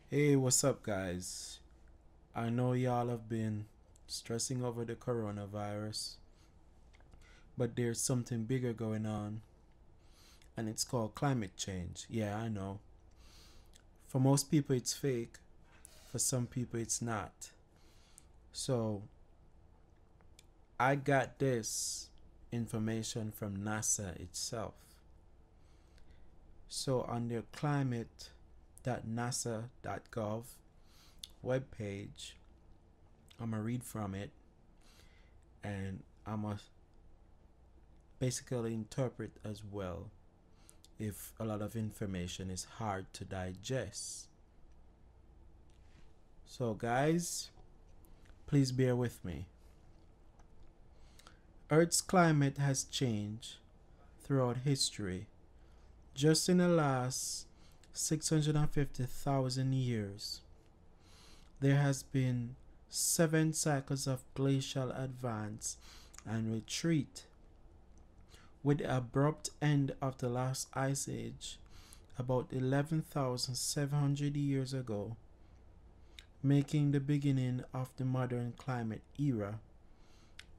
Hey, what's up, guys? I know y'all have been stressing over the coronavirus, but there's something bigger going on, and it's called climate change. Yeah, I know. For most people, it's fake, for some people, it's not. So, I got this information from NASA itself. So, on their climate.nasa.gov webpage, I'm gonna read from it and I'm gonna basically interpret as well if a lot of information is hard to digest. So, guys, please bear with me. Earth's climate has changed throughout history. Just in the last 650,000 years, there has been 7 cycles of glacial advance and retreat, with the abrupt end of the last ice age about 11,700 years ago, making the beginning of the modern climate era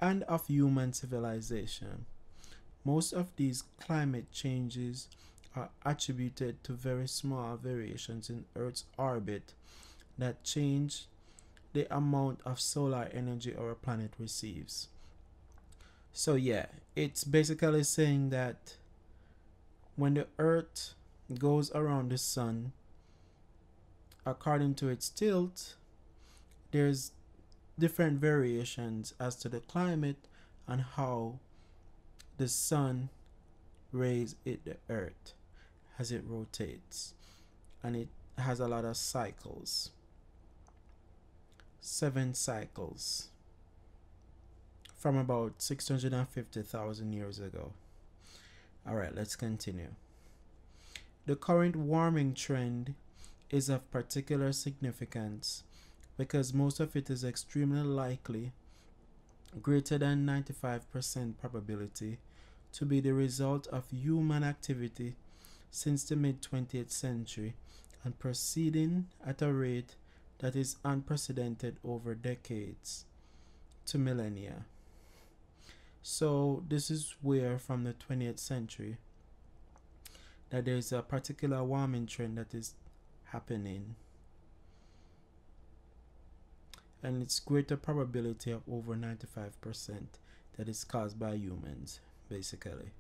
and of human civilization. Most of these climate changes are attributed to very small variations in Earth's orbit that change the amount of solar energy our planet receives. So, yeah, it's basically saying that when the Earth goes around the sun, according to its tilt, there's different variations as to the climate and how the sun rays hit the earth as it rotates, and it has a lot of cycles, 7 cycles from about 650,000 years ago. All right, let's continue. The current warming trend is of particular significance because most of it is extremely likely, greater than 95% probability, to be the result of human activity since the mid 20th century and proceeding at a rate that is unprecedented over decades to millennia. So, this is where from the 20th century that there is a particular warming trend that is happening, and it's greater probability of over 95% that is caused by humans, basically.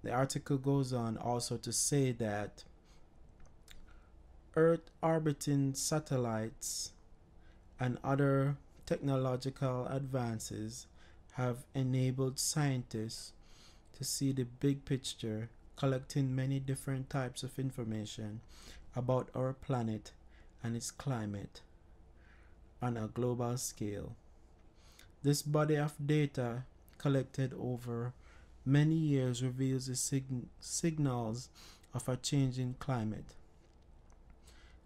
The article goes on also to say that Earth orbiting satellites and other technological advances have enabled scientists to see the big picture, collecting many different types of information about our planet and its climate on a global scale. This body of data collected over many years reveals the signals of a changing climate.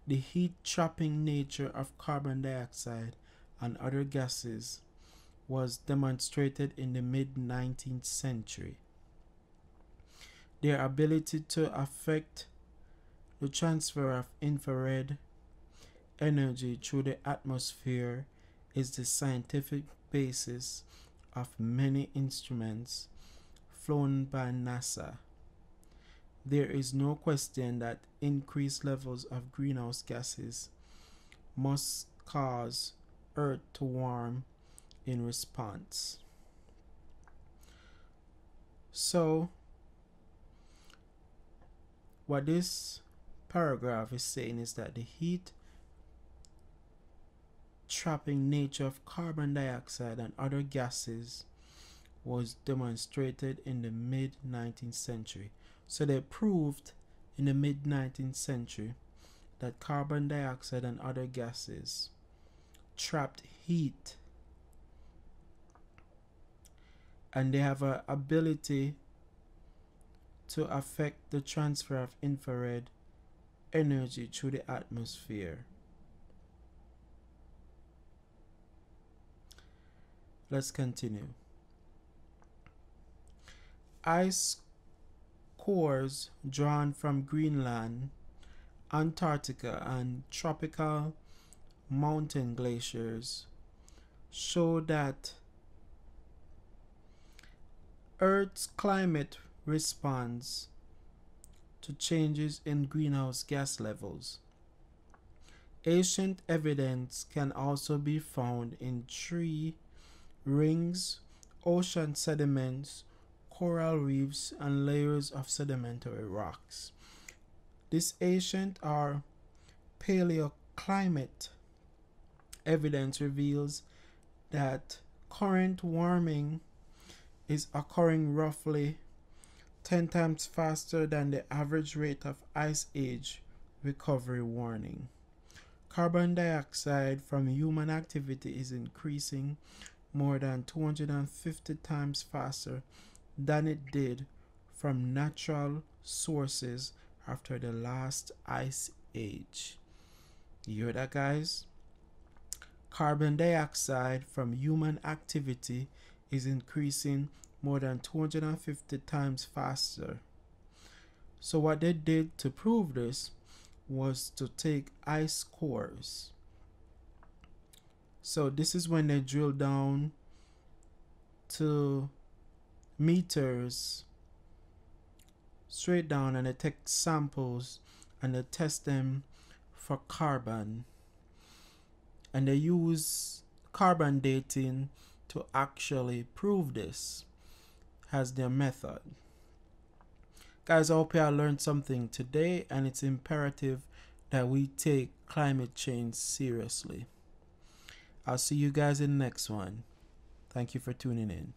The heat trapping nature of carbon dioxide and other gases was demonstrated in the mid 19th century. Their ability to affect the transfer of infrared energy through the atmosphere is the scientific basis of many instruments flown by NASA. There is no question that increased levels of greenhouse gases must cause Earth to warm in response. So, what this paragraph is saying is that the heat trapping nature of carbon dioxide and other gases was demonstrated in the mid 19th century. So they proved in the mid 19th century that carbon dioxide and other gases trapped heat, and they have an ability to affect the transfer of infrared energy through the atmosphere. Let's continue. Ice cores drawn from Greenland Antarctica and tropical mountain glaciers show that Earth's climate responds to changes in greenhouse gas levels. Ancient evidence can also be found in tree rings, ocean sediments, coral reefs, and layers of sedimentary rocks. This ancient or paleoclimate evidence reveals that current warming is occurring roughly 10 times faster than the average rate of ice age recovery warning. Carbon dioxide from human activity is increasing more than 250 times faster than it did from natural sources after the last ice age. You hear that, guys? Carbon dioxide from human activity is increasing more than 250 times faster. So what they did to prove this was to take ice cores. So this is when they drill down to meters straight down, and they take samples and they test them for carbon, and they use carbon dating to actually prove this as their method. Guys, I hope you learned something today, and it's imperative that we take climate change seriously. I'll see you guys in the next one. Thank you for tuning in.